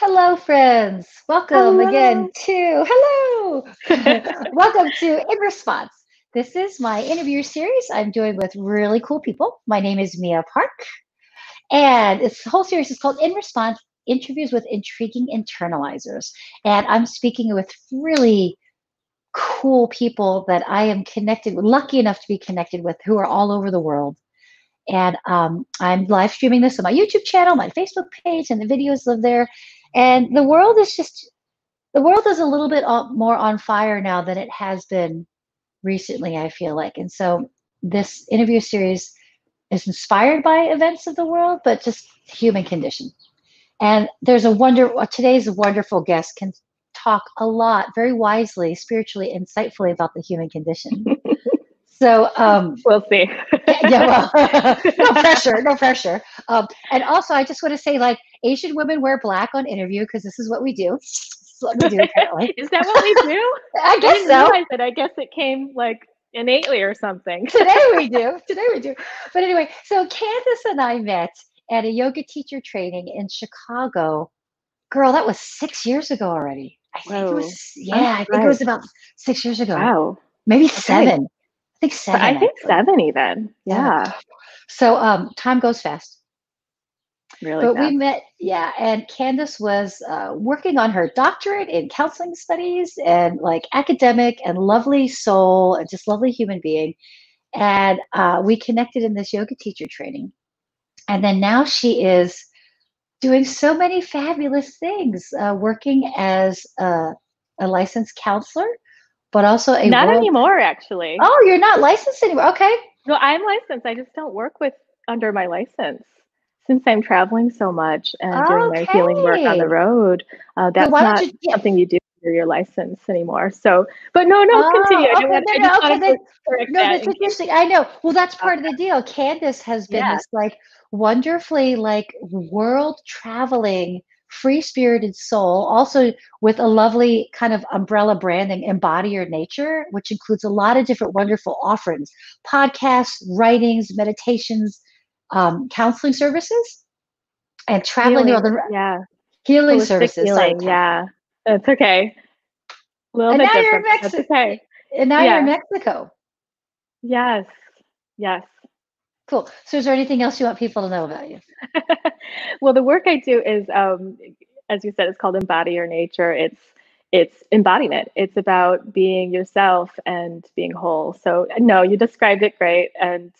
Hello, friends. Welcome again Hello. to Hello. Welcome to In Response. This is my interview series I'm doing with really cool people. My name is Mia Park, and this whole series is called In Response: Interviews with Intriguing Internalizers. And I'm speaking with really cool people that I am connected with, lucky enough to be connected with, who are all over the world. And I'm live streaming this on my YouTube channel, my Facebook page, and the videos live there. And the world is a little bit more on fire now than it has been recently, I feel like. And so this interview series is inspired by events of the world, but just human condition. And today's wonderful guest can talk a lot, very wisely, spiritually, insightfully about the human condition. So, We'll see. yeah, well, no pressure, no pressure. And also, I just want to say, like, Asian women wear black on interview because this is what we do. This is what we do, apparently. Is that what we do? I I guess didn't so. realize it. I guess it came like innately or something. Today we do. Today we do. But anyway, so Candice and I met at a yoga teacher training in Chicago. Girl, that was 6 years ago already. I think it Whoa. was, I'm yeah, I think it was surprised. about 6 years ago. Wow. Maybe Okay. 7. I think But I 7, think actually. 7 even. 7. Yeah. So time goes fast. Really But we fast. met, yeah, and Candice was working on her doctorate in counseling studies and like academic and lovely soul and just lovely human being. And we connected in this yoga teacher training. And then now she is doing so many fabulous things, working as a licensed counselor, but also a Not world. anymore, actually. Oh, you're not licensed anymore. Okay. No, I'm licensed. I just don't work with under my license. Since I'm traveling so much and doing my healing work on the Okay. road, Well, that's why don't not you? Yeah. something you do under your license anymore. So, but no, no, continue. Oh, okay. No, I no, just okay. wanted Then, to correct no, that that's in case. interesting. I know. Well, that's part of the deal. Candice has been Yeah. this like wonderfully like world traveling, free spirited soul, also with a lovely kind of umbrella branding, embody your nature, which includes a lot of different wonderful offerings, podcasts, writings, meditations, counseling services, and traveling around Healing, the yeah. healing Holistic services. Sorry, healing, yeah. That's okay. A little and bit now you're in different, but that's Mexico. okay. And now you're in Yeah. Mexico. Yes. Yes. Cool. So, is there anything else you want people to know about you? Well, the work I do is, as you said, it's called Embody Your Nature. It's embodiment. It's about being yourself and being whole. So, no, you described it great, and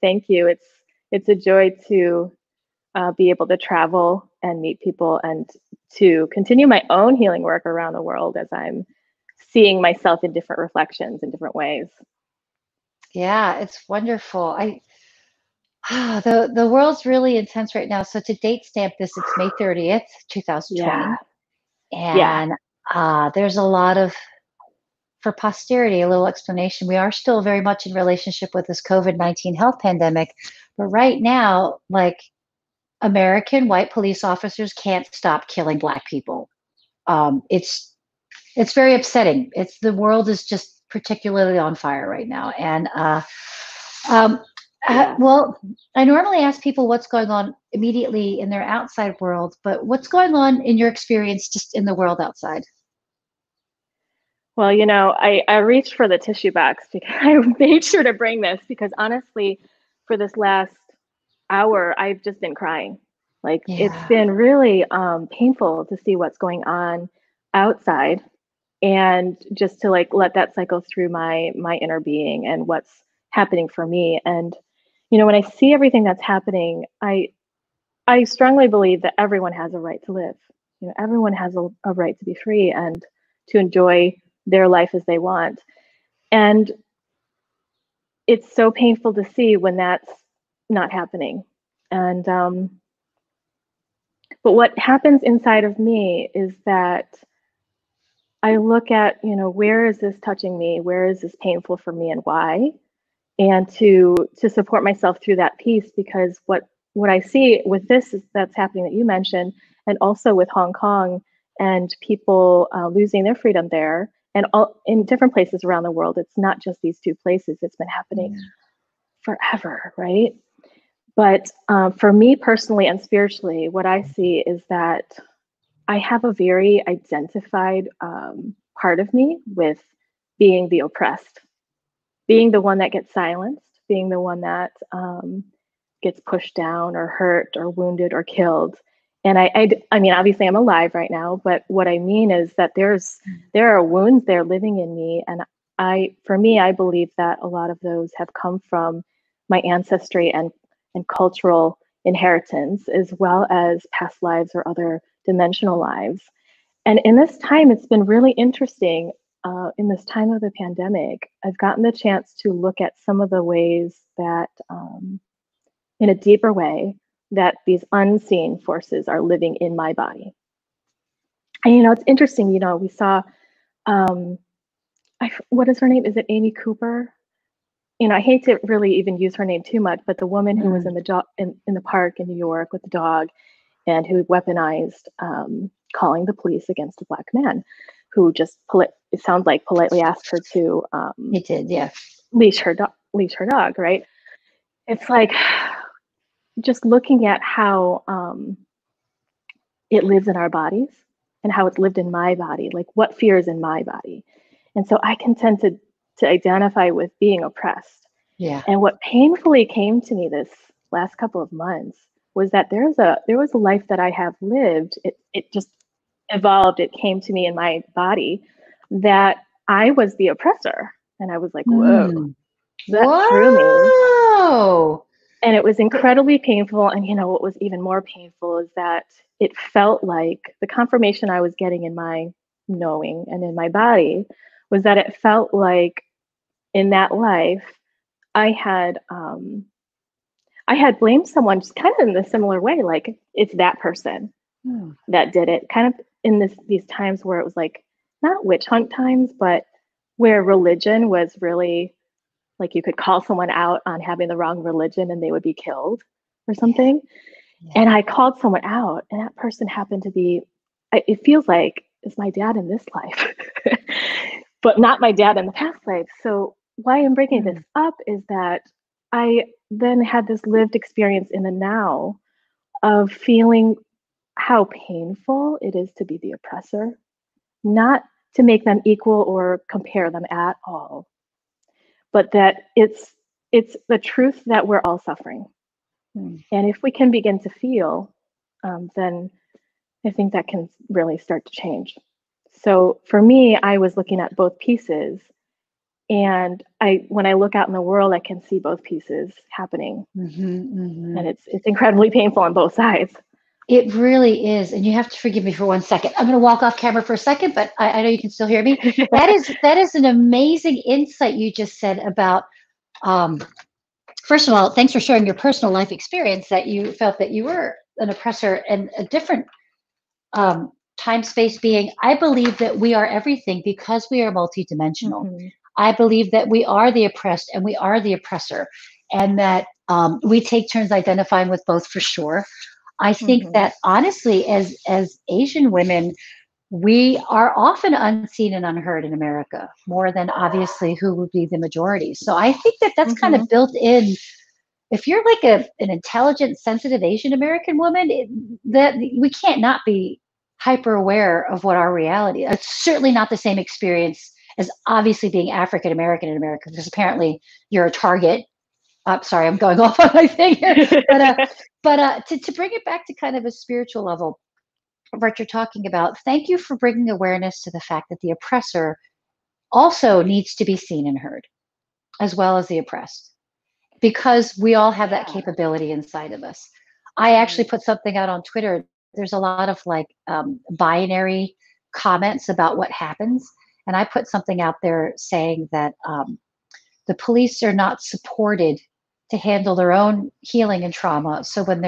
thank you. It's a joy to be able to travel and meet people and to continue my own healing work around the world as I'm seeing myself in different reflections in different ways. Yeah, it's wonderful. The world's really intense right now. So to date stamp this, it's May 30th, Yeah, 2020. yeah, And there's a lot of, for posterity, a little explanation. We are still very much in relationship with this COVID-19 health pandemic. But right now, like American white police officers can't stop killing Black people. It's very upsetting. It's The world is just particularly on fire right now. And um, yes. well, I normally ask people what's going on immediately in their outside world, but what's going on in your experience just in the world outside? Well, I reached for the tissue box because I made sure to bring this because honestly, for this last hour, I've just been crying. Like it's Yeah. been really painful to see what's going on outside and just to like let that cycle through my inner being and what's happening for me. And when I see everything that's happening, I strongly believe that everyone has a right to live. Everyone has a right to be free and to enjoy their life as they want. And it's so painful to see when that's not happening. And but what happens inside of me is that I look at, where is this touching me? Where is this painful for me and why? And to support myself through that piece, because what I see with this is that's happening that you mentioned, and also with Hong Kong and people losing their freedom there, and all in different places around the world. It's not just these two places. It's been happening Yeah. forever, right? But for me personally and spiritually, what I see is that I have a very identified part of me with being the oppressed, being the one that gets silenced, being the one that gets pushed down or hurt or wounded or killed. And I mean, obviously I'm alive right now, but what I mean is that there are wounds there living in me. And for me, I believe that a lot of those have come from my ancestry and cultural inheritance, as well as past lives or other dimensional lives. And in this time, it's been really interesting. In this time of the pandemic, I've gotten the chance to look at some of the ways that, in a deeper way, that these unseen forces are living in my body. And, it's interesting, we saw, what is her name? Is it Amy Cooper? I hate to really even use her name too much, but the woman who was in the park in New York with the dog and who weaponized calling the police against a Black man who just, it sounds like, politely asked her to It did, yeah. leash her dog, right? It's like just looking at how it lives in our bodies and how it's lived in my body, like what fear is in my body. And so I can tend to identify with being oppressed. Yeah. And what painfully came to me this last couple of months was that there was a life that I have lived. It just evolved. It came to me in my body that I was the oppressor. And I was like, whoa, that threw me. And it was incredibly painful. And what was even more painful is that it felt like the confirmation I was getting in my knowing and in my body was that it felt like in that life, I had blamed someone just kind of in a similar way, like it's that person that did it. Kind of in these times where it was like not witch hunt times, but where religion was really like you could call someone out on having the wrong religion and they would be killed or something. Yeah. And I called someone out, and that person happened to be, it feels like it's my dad in this life, but not my dad in the past life. So why I'm bringing this up is that I then had this lived experience in the now of feeling how painful it is to be the oppressor, not to make them equal or compare them at all, but that it's the truth that we're all suffering. And if we can begin to feel, then I think that can really start to change. So for me, I was looking at both pieces. And when I look out in the world, I can see both pieces happening. And it's incredibly painful on both sides. It really is. And you have to forgive me for 1 second. I'm going to walk off camera for a second, but I know you can still hear me. That is an amazing insight you just said about, first of all, thanks for sharing your personal life experience that you felt that you were an oppressor and a different time space being. I believe that we are everything because we are multidimensional. I believe that we are the oppressed and we are the oppressor, and that we take turns identifying with both for sure. I think that honestly, as Asian women, we are often unseen and unheard in America, more than obviously who would be the majority. So I think that that's kind of built in. If you're like an intelligent, sensitive Asian American woman, that we can't not be hyper aware of what our reality is. It's certainly not the same experience as obviously being African American in America, because apparently you're a target. Sorry, I'm going off on my thing here. But to bring it back to kind of a spiritual level, what you're talking about, thank you for bringing awareness to the fact that the oppressor also needs to be seen and heard, as well as the oppressed, because we all have that capability inside of us. I actually put something out on Twitter. There's a lot of like binary comments about what happens. And I put something out there saying that the police are not supported to handle their own healing and trauma. So when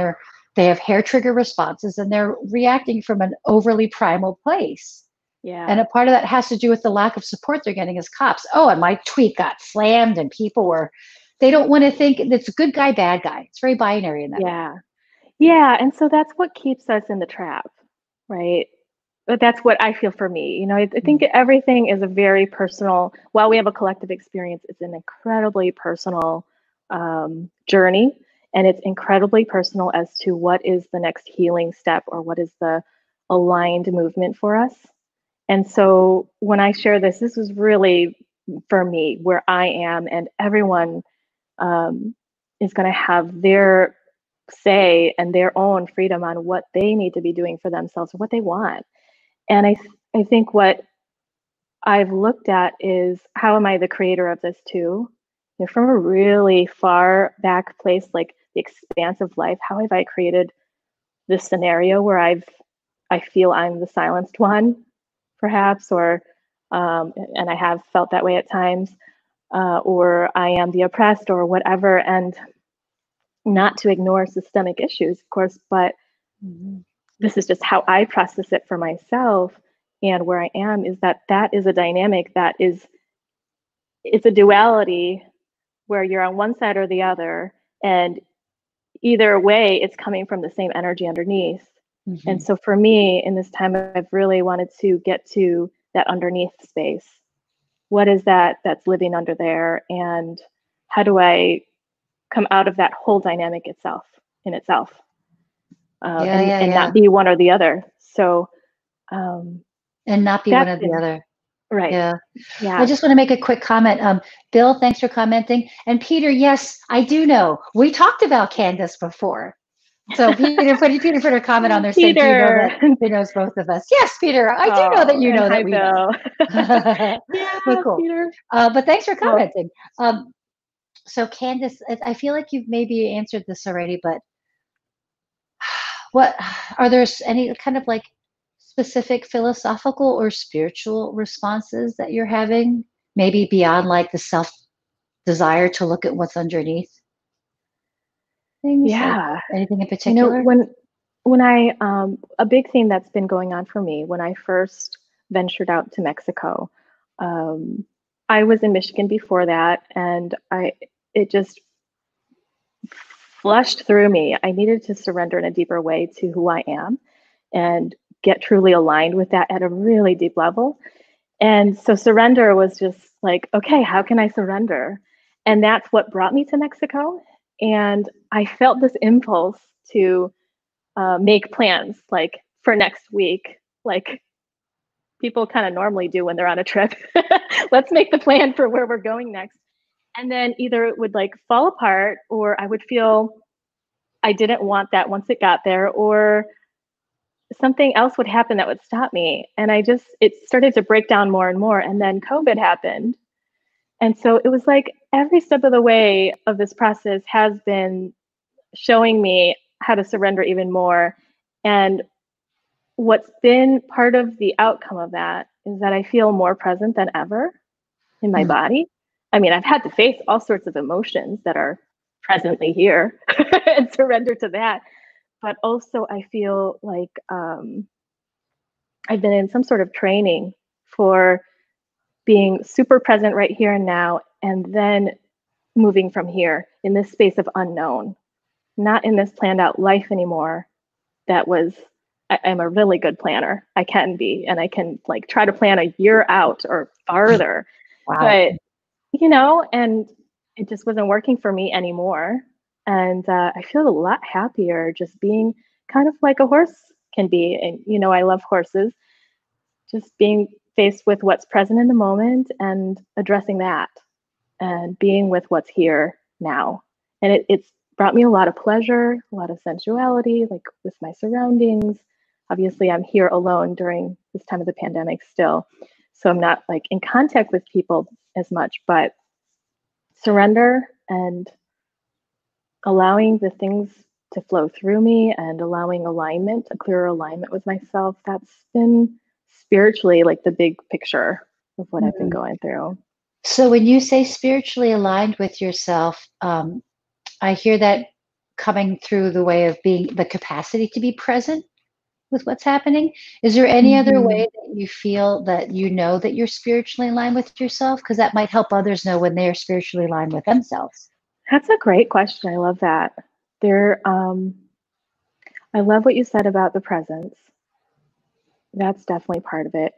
they have hair trigger responses and they're reacting from an overly primal place. Yeah. And a part of that has to do with the lack of support they're getting as cops. Oh, and my tweet got slammed and they don't want to think it's good guy, bad guy. It's very binary in that way. Yeah. And so that's what keeps us in the trap, right? But that's what I feel for me. I think everything is a very personal, while we have a collective experience, it's an incredibly personal journey. And it's incredibly personal as to what is the next healing step, or what is the aligned movement for us. And so when I share this, this was really for me where I am, and everyone is going to have their say and their own freedom on what they need to be doing for themselves, what they want. And I think what I've looked at is, how am I the creator of this too? You know, from a really far back place, like the expanse of life, how have I created this scenario where I feel I'm the silenced one, perhaps, or and I have felt that way at times, or I am the oppressed or whatever, and not to ignore systemic issues, of course, but this is just how I process it for myself. And where I am is that is a dynamic that is, it's a duality where you're on one side or the other, and either way, it's coming from the same energy underneath. And so for me, in this time, I've really wanted to get to that underneath space. What is that that's living under there? And how do I come out of that whole dynamic itself, in itself? And not be one or the other. So, and not be one or the other. Right. Yeah. I just want to make a quick comment. Bill, thanks for commenting. And Peter, yes, I do know. We talked about Candice before. So Peter put a comment on there saying, do you know that he knows both of us? Yes, Peter, I do know that you know that we know. Yeah, but cool. Peter. But thanks for commenting. So Candice, I feel like you've maybe answered this already, but what are there any kind of like specific philosophical or spiritual responses that you're having, maybe beyond like the self desire to look at what's underneath things? Yeah. Like anything in particular? You know, when I a big thing that's been going on for me, when I first ventured out to Mexico, I was in Michigan before that, and it just flushed through me. I needed to surrender in a deeper way to who I am and get truly aligned with that at a really deep level. And so surrender was just like, okay, how can I surrender? And that's what brought me to Mexico. And I felt this impulse to make plans, like for next week, like people kind of normally do when they're on a trip. Let's make the plan for where we're going next. And then either it would like fall apart, or I would feel I didn't want that once it got there, or something else would happen that would stop me. And it started to break down more and more. And then COVID happened. And so it was like every step of the way of this process has been showing me how to surrender even more. And what's been part of the outcome of that is that I feel more present than ever in my body. I mean, I've had to face all sorts of emotions that are presently here and surrender to that. But also I feel like I've been in some sort of training for being super present right here and now, and then moving from here in this space of unknown, not in this planned out life anymore. I'm a really good planner. I can be, and I can like try to plan a year out or farther. Wow. But, and it just wasn't working for me anymore. And I feel a lot happier just being kind of like a horse can be. And, I love horses. Just being faced with what's present in the moment and addressing that and being with what's here now. And it's brought me a lot of pleasure, a lot of sensuality, like with my surroundings. Obviously, I'm here alone during this time of the pandemic still. So I'm not like in contact with people as much, but surrender and allowing the things to flow through me and allowing alignment, a clearer alignment with myself. That's been spiritually like the big picture of what I've been going through. So when you say spiritually aligned with yourself, I hear that coming through the way of being the capacity to be present with what's happening. Is there any other way that you feel that that you're spiritually aligned with yourself? Because that might help others know when they're spiritually aligned with themselves. That's a great question. I love that. I love what you said about the presence. That's definitely part of it.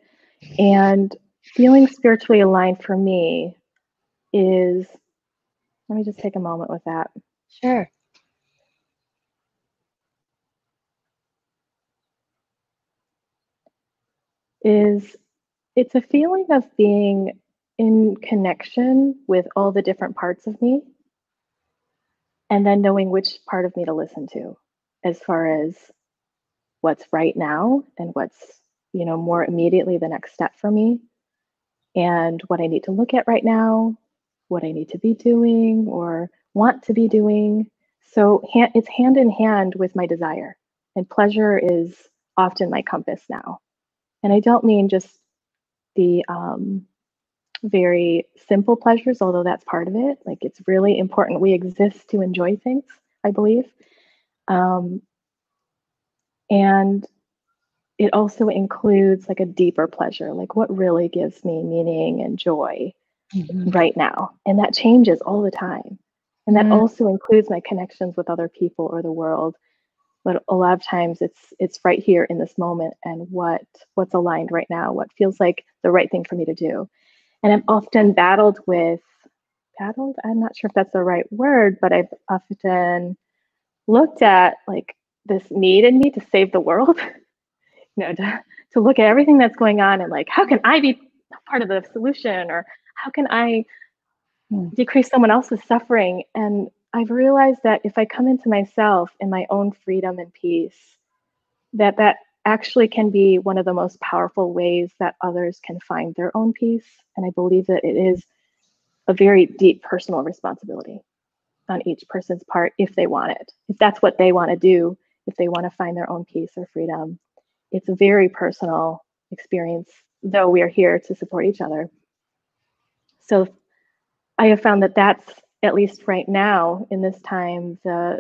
And feeling spiritually aligned for me is, let me just take a moment with that. Sure. is it's a feeling of being in connection with all the different parts of me, and then knowing which part of me to listen to as far as what's right now and what's, more immediately the next step for me, and what I need to look at right now, what I need to be doing or want to be doing. So it's hand in hand with my desire, and pleasure is often my compass now. And I don't mean just the very simple pleasures, although that's part of it. Like, it's really important we exist to enjoy things, I believe. And it also includes like a deeper pleasure, like what really gives me meaning and joy right now. And that changes all the time. And that also includes my connections with other people or the world. But a lot of times it's right here in this moment, and what's aligned right now, what feels like the right thing for me to do. And I've often battled, I'm not sure if that's the right word, but I've often looked at like this need in me to save the world, to look at everything that's going on and like, how can I be part of the solution, or how can I decrease someone else's suffering? And I've realized that if I come into myself in my own freedom and peace, that actually can be one of the most powerful ways that others can find their own peace. And I believe that it is a very deep personal responsibility on each person's part if they want it. If that's what they want to do, if they want to find their own peace or freedom, it's a very personal experience, though we are here to support each other. So I have found that that's, at least right now in this time, the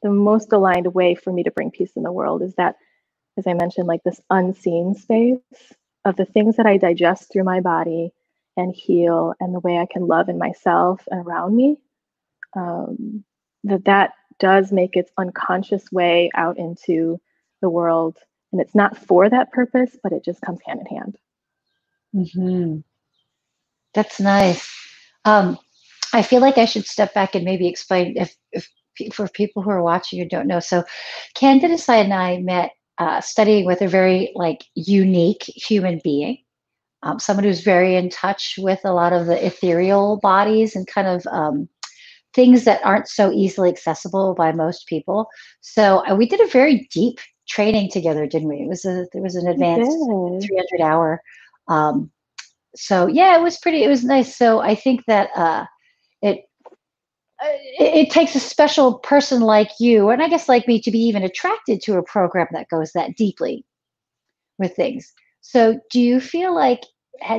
most aligned way for me to bring peace in the world is that, as I mentioned, like this unseen space of the things that I digest through my body and heal, and the way I can love in myself and around me, that does make its unconscious way out into the world. And it's not for that purpose, but it just comes hand in hand. Mm-hmm. That's nice. I feel like I should step back and maybe explain if for people who are watching and don't know. So Candice and I met studying with a very like unique human being, someone who's very in touch with a lot of the ethereal bodies and kind of things that aren't so easily accessible by most people. So we did a very deep training together, didn't we? There was an advanced 300-hour. So yeah, it was nice. So I think that it takes a special person like you, and I guess like me, to be even attracted to a program that goes that deeply with things. So do you feel like,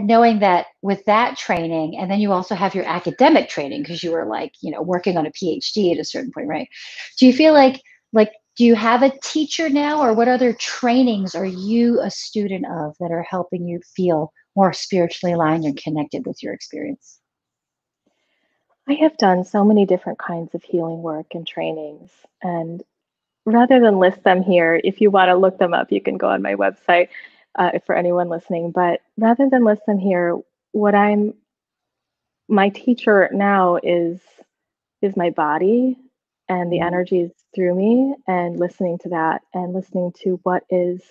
knowing that with that training, and then you also have your academic training because you were like, working on a PhD at a certain point, right? Do you feel like do you have a teacher now, or what other trainings are you a student of that are helping you feel more spiritually aligned and connected with your experience? I have done so many different kinds of healing work and trainings, and rather than list them here, if you want to look them up, you can go on my website for anyone listening. But rather than list them here, my teacher now is my body and the energies through me, and listening to that, and listening to what is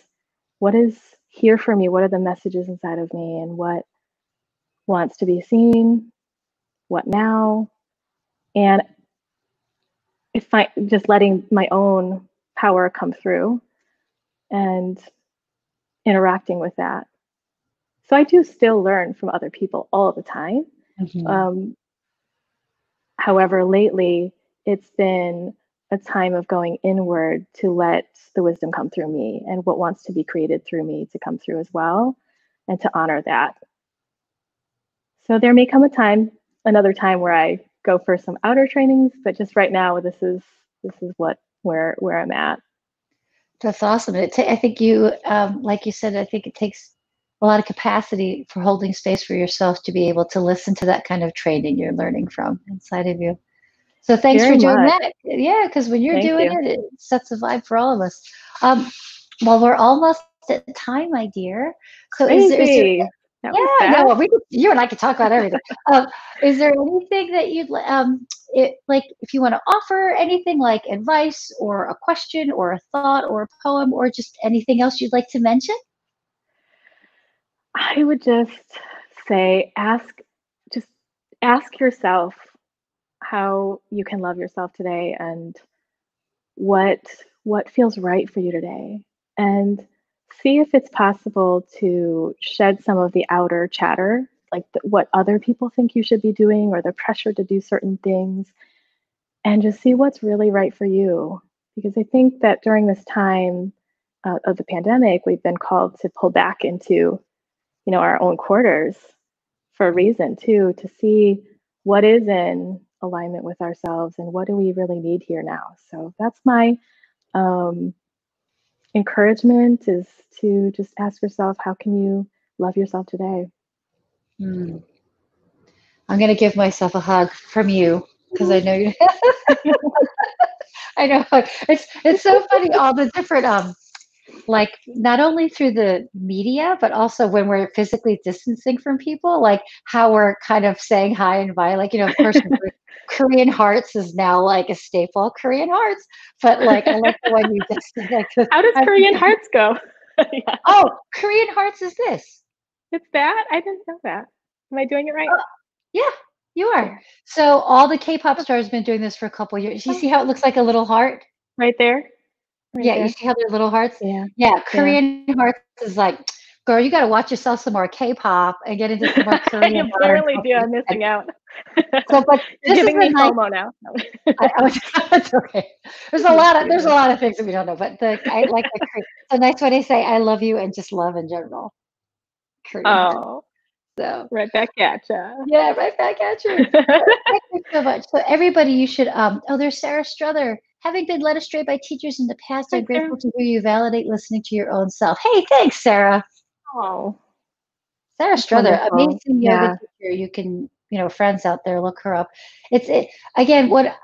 here for me, what are the messages inside of me, and what wants to be seen, what now. And if I just letting my own power come through and interacting with that. So I do still learn from other people all the time. However, lately it's been a time of going inward to let the wisdom come through me, and what wants to be created through me to come through as well, and to honor that. So there may come another time where I go for some outer trainings, but just right now, this is where I'm at. That's awesome. I think you, like you said, I think it takes a lot of capacity for holding space for yourself to be able to listen to that kind of training you're learning from inside of you. So thanks Very for doing much. that. Yeah, because when you're Thank doing you. it, it sets a vibe for all of us. Well, we're almost at time, my dear. So is there Crazy. That was yeah, fast. no, you and I could talk about everything. Is there anything that like, if you want to offer anything like advice or a question or a thought or a poem or just anything else you'd like to mention? I would just say, just ask yourself how you can love yourself today and what feels right for you today. And see if it's possible to shed some of the outer chatter, like what other people think you should be doing or the pressure to do certain things, and just see what's really right for you. Because I think that during this time of the pandemic, we've been called to pull back into, our own quarters for a reason too, to see what is in alignment with ourselves and what do we really need here now. So that's my encouragement, is to just ask yourself, how can you love yourself today? I'm going to give myself a hug from you because I know you. I know it's so funny, all the different like not only through the media but also when we're physically distancing from people, like how we're kind of saying hi and bye, like of course Korean hearts is now like a staple, Korean hearts, but like I like the one you just said, like, How does Korean hearts go? Yeah. Oh, Korean hearts is this. It's that? I didn't know that. Am I doing it right? Yeah, you are. So all the K-pop stars have been doing this for a couple of years. You see how it looks like a little heart? Right there? Yeah, you see how they're little hearts? Yeah. Yeah, Korean hearts is like, girl, you got to watch yourself some more K-pop and get into some more Korean You clearly do. I'm missing out. So, but You're this giving is me FOMO now. it's okay. There's a lot of things that we don't know, but I like the Korean. So nice when they say I love you and just love in general. Korean hearts. So right back at you. Yeah, right back at you. Thank you so much. So everybody, you should there's Sarah Strether. Having been led astray by teachers in the past, I'm grateful to hear you validate listening to your own self. Hey, thanks, Sarah. Oh, Sarah Strether, wonderful. amazing yoga teacher. You can, friends out there, look her up. Again, what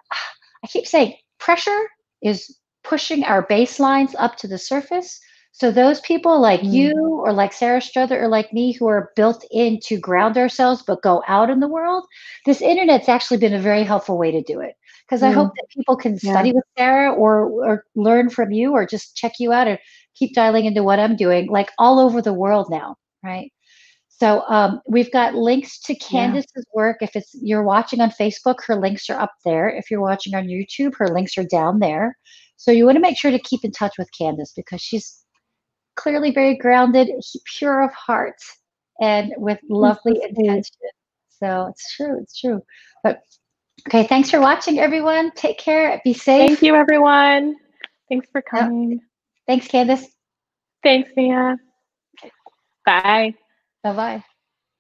I keep saying, pressure is pushing our baselines up to the surface. So those people like you or like Sarah Strother or like me who are built in to ground ourselves but go out in the world, this internet's actually been a very helpful way to do it. Because I hope that people can study with Sarah or learn from you or just check you out and keep dialing into what I'm doing, like all over the world now, right? So we've got links to Candice's work. If you're watching on Facebook, her links are up there. If you're watching on YouTube, her links are down there. So you want to make sure to keep in touch with Candice because she's clearly very grounded, pure of heart, and with lovely intention. So it's true. It's true. But okay, thanks for watching, everyone. Take care. Be safe. Thank you, everyone. Thanks for coming. Thanks, Candice. Thanks, Mia. Bye. Bye-bye.